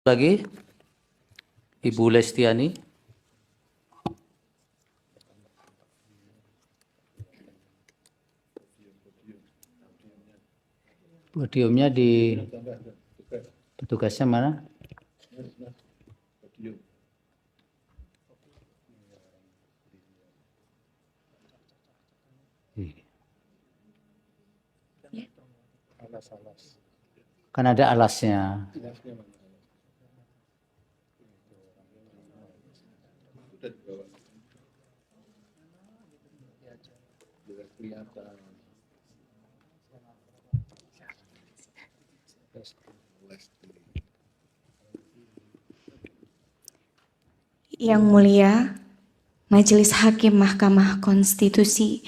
Lagi Ibu Lestiani. Podiumnya di petugasnya mana? Kan ada alasnya. Yang mulia, Majelis Hakim Mahkamah Konstitusi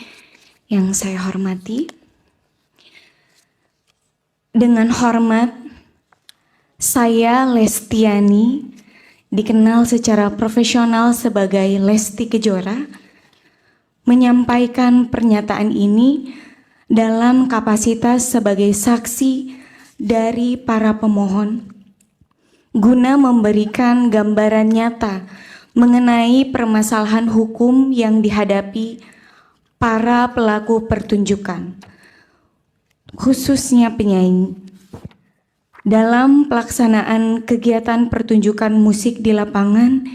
yang saya hormati, dengan hormat, saya Lestiani, dikenal secara profesional sebagai Lesti Kejora, menyampaikan pernyataan ini dalam kapasitas sebagai saksi dari para pemohon, guna memberikan gambaran nyata mengenai permasalahan hukum yang dihadapi para pelaku pertunjukan, khususnya penyanyi, dalam pelaksanaan kegiatan pertunjukan musik di lapangan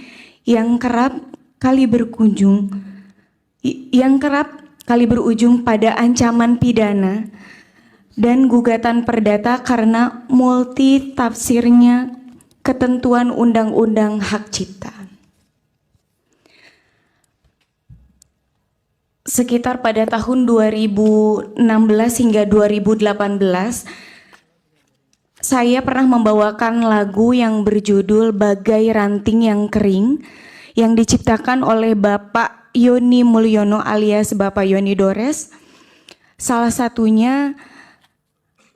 yang kerap kali berujung pada ancaman pidana dan gugatan perdata karena multi tafsirnya ketentuan Undang-Undang Hak Cipta. Sekitar pada tahun 2016 hingga 2018, saya pernah membawakan lagu yang berjudul Bagai Ranting yang Kering yang diciptakan oleh Bapak Yoni Mulyono alias Bapak Yoni Dores. Salah satunya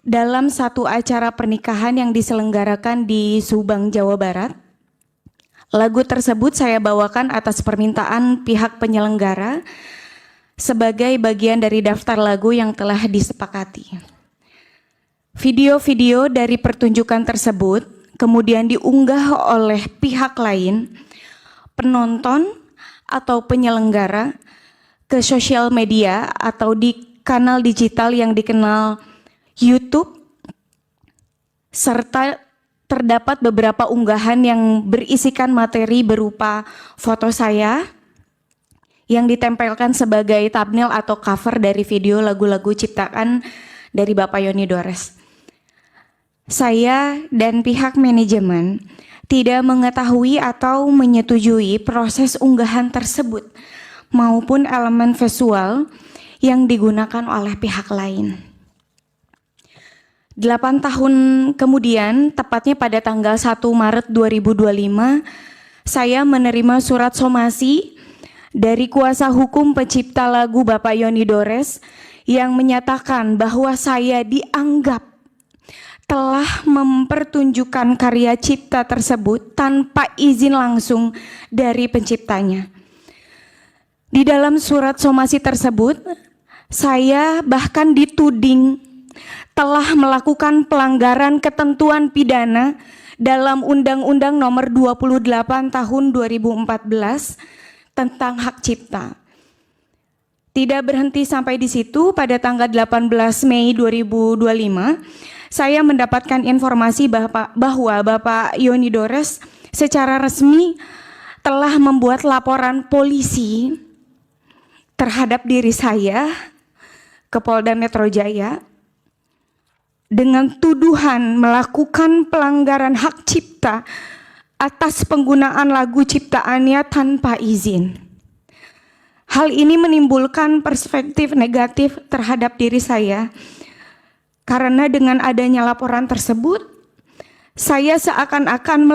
dalam satu acara pernikahan yang diselenggarakan di Subang, Jawa Barat. Lagu tersebut saya bawakan atas permintaan pihak penyelenggara sebagai bagian dari daftar lagu yang telah disepakati. Video-video dari pertunjukan tersebut kemudian diunggah oleh pihak lain, penonton atau penyelenggara, ke sosial media atau di kanal digital yang dikenal YouTube, serta terdapat beberapa unggahan yang berisikan materi berupa foto saya yang ditempelkan sebagai thumbnail atau cover dari video lagu-lagu ciptaan dari Bapak Yoni Dores. Saya dan pihak manajemen tidak mengetahui atau menyetujui proses unggahan tersebut maupun elemen visual yang digunakan oleh pihak lain. 8 tahun kemudian, tepatnya pada tanggal 1 Maret 2025, saya menerima surat somasi dari kuasa hukum pencipta lagu Bapak Yoni Dores yang menyatakan bahwa saya dianggap telah mempertunjukkan karya cipta tersebut tanpa izin langsung dari penciptanya. Di dalam surat somasi tersebut, saya bahkan dituding telah melakukan pelanggaran ketentuan pidana dalam Undang-Undang Nomor 28 Tahun 2014 tentang hak cipta. Tidak berhenti sampai di situ, pada tanggal 18 Mei 2025, saya mendapatkan informasi bahwa Bapak Yoni Dores secara resmi telah membuat laporan polisi terhadap diri saya ke Polda Metro Jaya dengan tuduhan melakukan pelanggaran hak cipta atas penggunaan lagu ciptaannya tanpa izin. Hal ini menimbulkan perspektif negatif terhadap diri saya, karena dengan adanya laporan tersebut, saya seakan-akan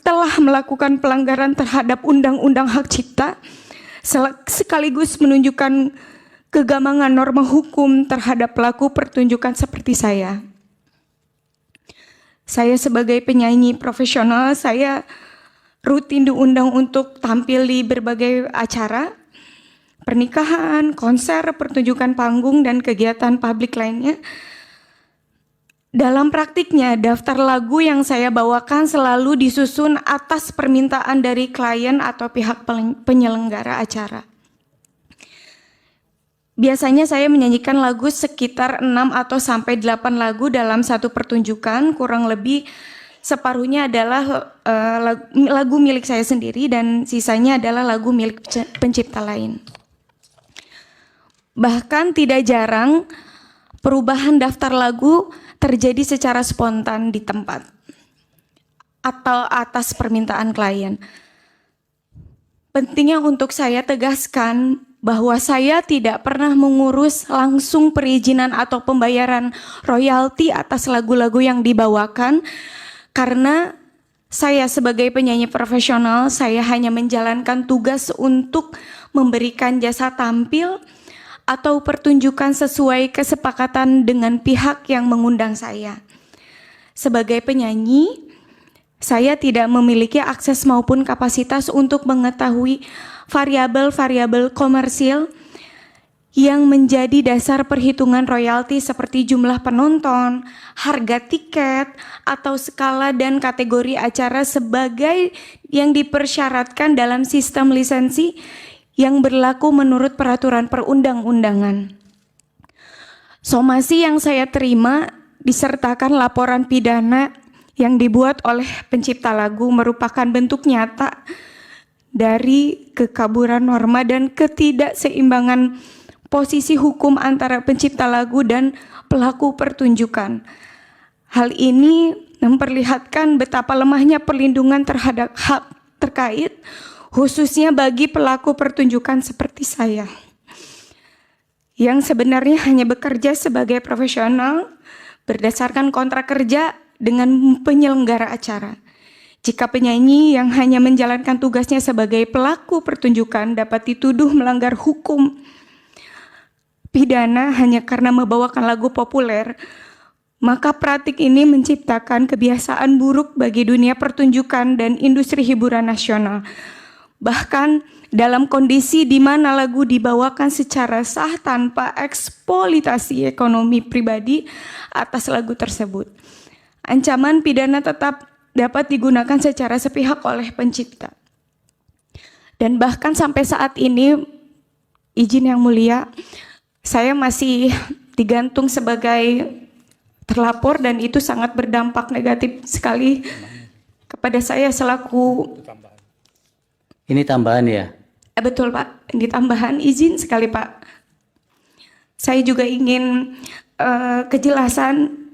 telah melakukan pelanggaran terhadap Undang-Undang Hak Cipta, sekaligus menunjukkan kegamangan norma hukum terhadap pelaku pertunjukan seperti saya. Saya sebagai penyanyi profesional, saya rutin diundang untuk tampil di berbagai acara, pernikahan, konser, pertunjukan panggung, dan kegiatan publik lainnya. Dalam praktiknya, daftar lagu yang saya bawakan selalu disusun atas permintaan dari klien atau pihak penyelenggara acara. Biasanya saya menyanyikan lagu sekitar 6 atau sampai 8 lagu dalam satu pertunjukan, kurang lebih separuhnya adalah lagu milik saya sendiri dan sisanya adalah lagu milik pencipta lain. Bahkan tidak jarang perubahan daftar lagu terjadi secara spontan di tempat atau atas permintaan klien. Pentingnya untuk saya tegaskan bahwa saya tidak pernah mengurus langsung perizinan atau pembayaran royalti atas lagu-lagu yang dibawakan, karena saya sebagai penyanyi profesional, saya hanya menjalankan tugas untuk memberikan jasa tampil atau pertunjukan sesuai kesepakatan dengan pihak yang mengundang saya. Sebagai penyanyi, saya tidak memiliki akses maupun kapasitas untuk mengetahui variabel-variabel komersil yang menjadi dasar perhitungan royalti seperti jumlah penonton, harga tiket, atau skala dan kategori acara sebagai yang dipersyaratkan dalam sistem lisensi yang berlaku menurut peraturan perundang-undangan. Somasi yang saya terima disertakan laporan pidana yang dibuat oleh pencipta lagu merupakan bentuk nyata dari kekaburan norma dan ketidakseimbangan posisi hukum antara pencipta lagu dan pelaku pertunjukan. Hal ini memperlihatkan betapa lemahnya perlindungan terhadap hak terkait, khususnya bagi pelaku pertunjukan seperti saya, yang sebenarnya hanya bekerja sebagai profesional berdasarkan kontrak kerja dengan penyelenggara acara. Jika penyanyi yang hanya menjalankan tugasnya sebagai pelaku pertunjukan dapat dituduh melanggar hukum pidana hanya karena membawakan lagu populer, maka praktik ini menciptakan kebiasaan buruk bagi dunia pertunjukan dan industri hiburan nasional. Bahkan dalam kondisi di mana lagu dibawakan secara sah tanpa eksploitasi ekonomi pribadi atas lagu tersebut. Ancaman pidana tetap dapat digunakan secara sepihak oleh pencipta. Dan bahkan sampai saat ini, izin yang mulia, saya masih digantung sebagai terlapor dan itu sangat berdampak negatif sekali kepada saya selaku. Ini tambahan ya? Betul Pak, ini tambahan, izin sekali Pak. Saya juga ingin kejelasan.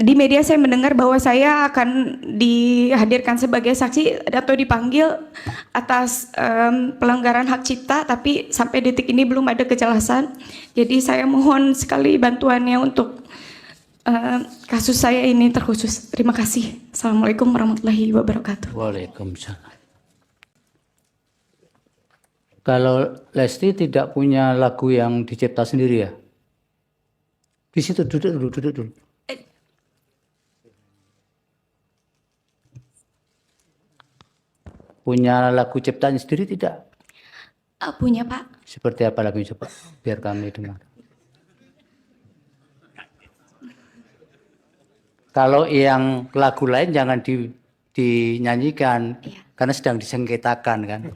Di media saya mendengar bahwa saya akan dihadirkan sebagai saksi atau dipanggil atas pelanggaran hak cipta, tapi sampai detik ini belum ada kejelasan. Jadi saya mohon sekali bantuannya untuk kasus saya ini terkhusus. Terima kasih. Assalamualaikum warahmatullahi wabarakatuh. Waalaikumsalam. Kalau Lesti tidak punya lagu yang dicipta sendiri ya? Di situ duduk dulu. Punya lagu ciptaan sendiri tidak? Punya Pak. Seperti apa lagunya coba biar kami dengar. Kalau yang lagu lain jangan dinyanyikan, iya, karena sedang disengketakan kan.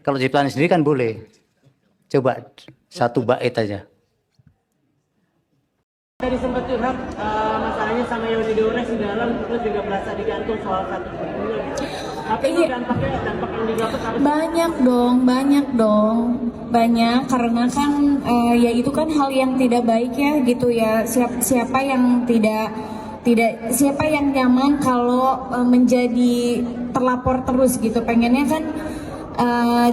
Kalau ciptaan sendiri kan boleh. Coba satu bait aja. Tadi sempat curhat masalahnya sama Yoni Dores di dalam, terus juga merasa digantung soal satu bukunya gitu. Tapi itu dampak yang didapat harus banyak dong, karena kan ya itu kan hal yang tidak baik ya gitu ya. Siapa yang tidak siapa yang nyaman kalau menjadi terlapor terus gitu, pengennya kan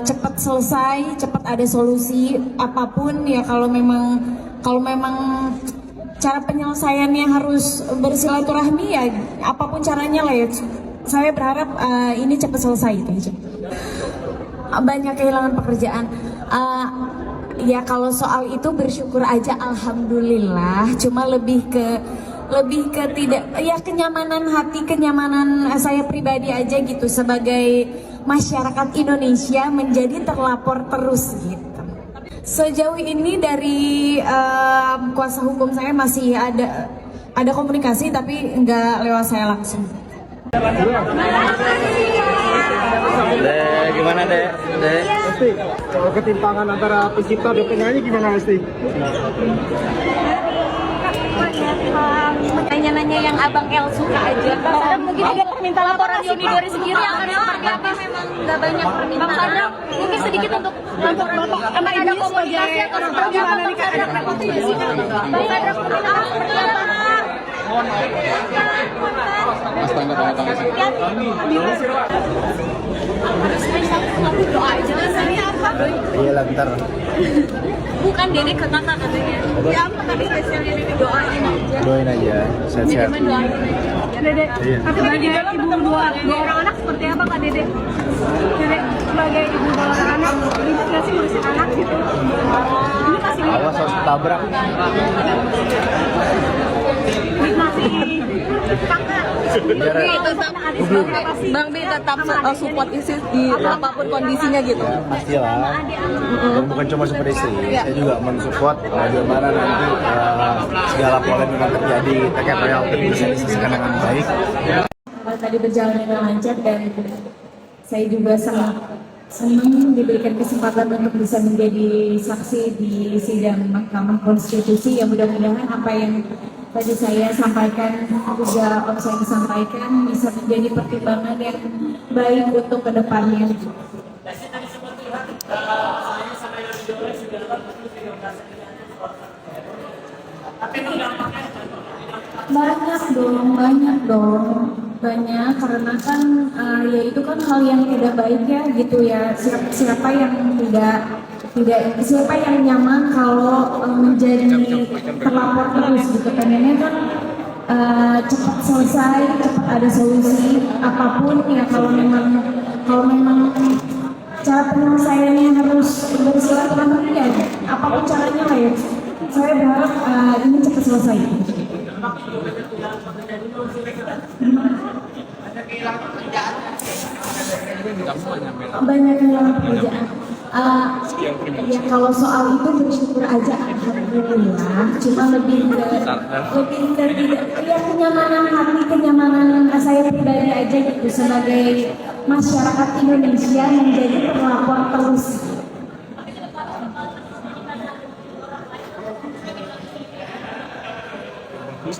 cepat selesai, cepat ada solusi apapun ya. Kalau memang cara penyelesaiannya harus bersilaturahmi ya apapun caranya lah ya. Saya berharap ini cepat selesai itu aja. Banyak kehilangan pekerjaan. Ya kalau soal itu bersyukur aja, alhamdulillah. Cuma lebih ke tidak ya, kenyamanan hati, kenyamanan saya pribadi aja gitu sebagai masyarakat Indonesia menjadi terlapor terus gitu. Sejauh ini dari kuasa hukum saya masih ada komunikasi tapi nggak lewat saya langsung. Gimana deh? Esti, soal ketimpangan antara pencipta dan penyanyi gimana Esti? Nanya-nanya yang Abang El suka aja. Mungkin ada permintaan laporan Yoni Dore sendiri akan seperti apa? Memang nggak banyak permintaan. Mungkin sedikit untuk laporan. Emang ada komunikasi atau seperti apa? Bang Sadrak permintaan seperti apa? Doa aja rasanya apa? Iya lah, bentar. Bukan Dede ke kakak katanya. Ya apa tadi spesialnya Dede doain aja. Doain aja, sehat-sehat. Cuma doain aja. Dede, Iya. sebagai ibu dua orang anak seperti apa Kak Dede? Dede sebagai ibu dua orang anak, ribet nggak sih ngurusin anak gitu? Ini masih Awas harus tabrak. Bang B tetap support istri di apapun kondisinya gitu. Ya, pastilah. Dan bukan cuma support istri, saya juga mensupport bagaimana nanti segala polemik yang terjadi terkait royalti bisa diselesaikan dengan baik. Tadi berjalan dengan lancar dan saya juga sangat senang diberikan kesempatan untuk bisa menjadi saksi di sidang Mahkamah Konstitusi. Yang mudah-mudahan apa yang tadi saya sampaikan juga Om saya sampaikan bisa menjadi pertimbangan yang baik untuk kedepannya. Banyak karena kan ya itu kan hal yang tidak baik ya gitu ya. Siapa yang siapa yang nyaman kalau menjadi terlapor terus gitu, pengennya kan cepat selesai, cepat ada solusi apapun ya. Kalau memang cara penyelesaiannya harus bersilaturahmi ya, apapun caranya lah ya. Saya berharap ini cepat selesai. Banyak kehilangan pekerjaan. Ya kalau soal itu bersyukur aja, alhamdulillah. Cuma lebih ke ya kenyamanan hati, kenyamanan saya pribadi aja gitu sebagai masyarakat Indonesia yang jadi terlapor terus.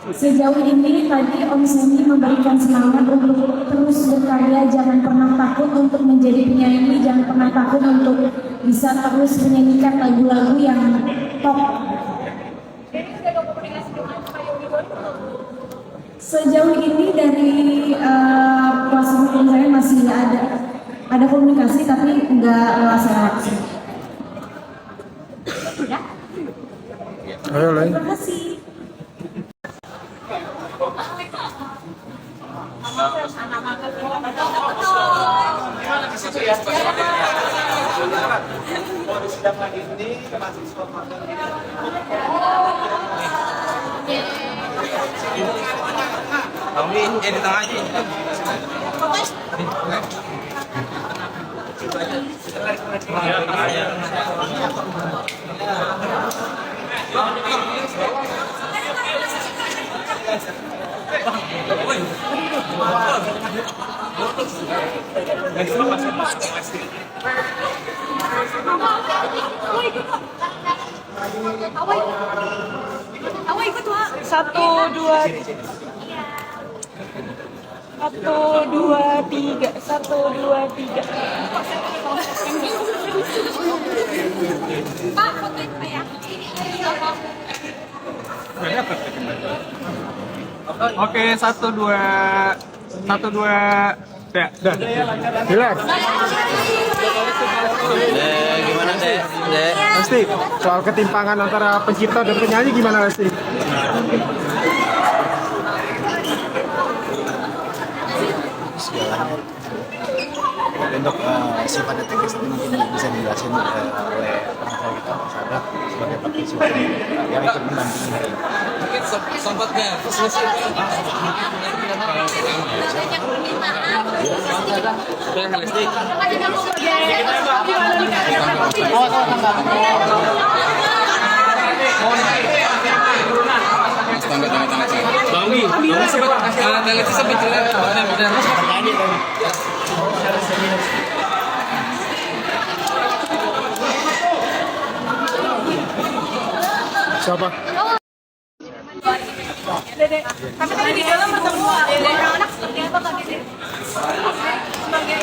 Sejauh ini tadi Om Semi memberikan semangat untuk terus berkarya, jangan pernah takut untuk menjadi penyanyi, jangan pernah takut untuk bisa terus menyanyikan lagu-lagu yang top. Sejauh ini dari kuasa hukum saya masih ada komunikasi tapi nggak lewat saya langsung. Ayo, lain. Terima kasih. Kami jadi tengah aja. Satu, dua, tiga. Pak, fotoin Pak ya. Oke, 1, 2, dah. Relax. Gimana deh? Esti, soal ketimpangan antara pencipta dan penyanyi gimana Esti? Untuk sifatnya teknis itu mungkin bisa dijelasin oleh pengacara kita Pak Sadrak sebagai praktisi hukum yang ikut mendampingi hari ini. Mungkin sempat nggak selesai. Banyak permintaan. Siapa? Tapi tadi di dalam bertemu anak seperti apa Pak Dede? Sebagai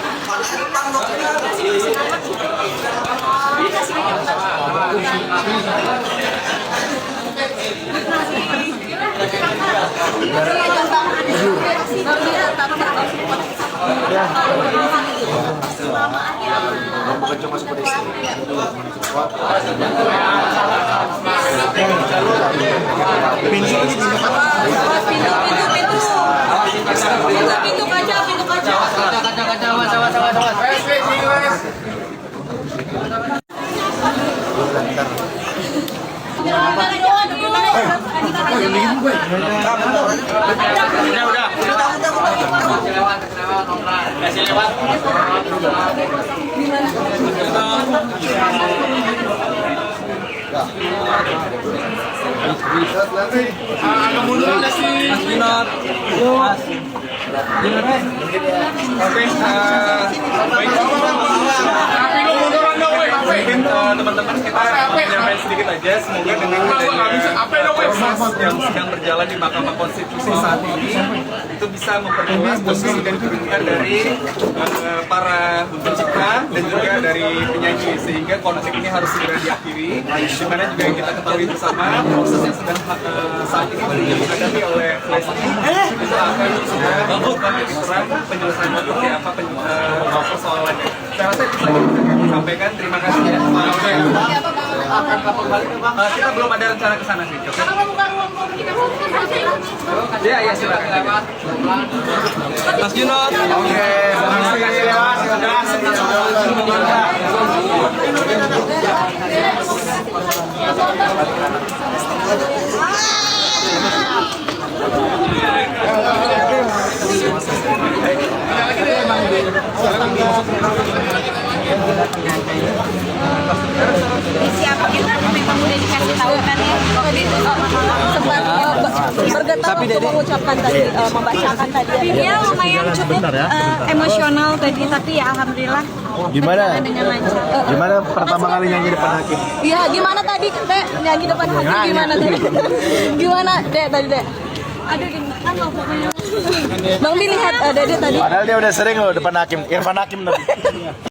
bukan cuma seperti istri, saya juga mensupport pintu kaca. Agak mundur aja sih. Mas Binot. Oke, baik. Mungkin teman-teman kita menyampaikan sedikit aja. Semoga dengan adanya proses yang sedang berjalan di Mahkamah Konstitusi saat ini itu bisa memperluas posisi dan kedudukan dari para pencipta dan juga dari penyanyi, sehingga konflik ini harus segera diakhiri. Dimana juga yang kita ketahui bersama proses yang sedang saat ini dihadapi oleh Lesti itu akan segera dilakukan titik terang penyelesaian seperti apa persoalannya. Saya rasa itu saja yang kami sampaikan. Terima kasih ya. Kita belum ada rencana ke sana sih. Ya silakan. Mas Junot. Oke. Terima kasih Siapa kita memang udah dikasih tahu kan ya. Tadi sempat bergetar untuk mengucapkan tadi, membacakan tadi. Ya lumayan cukup emosional tadi, tapi ya alhamdulillah. Gimana? Dengan lancar. Gimana pertama kali nyanyi depan hakim? Iya, gimana tadi Dek nyanyi depan hakim gimana tadi? Gimana Dek tadi Dek? Aduh gimana loh pokoknya. Bang Bi lihat Dede tadi. Padahal dia udah sering loh depan hakim. Irfan Hakim tapi.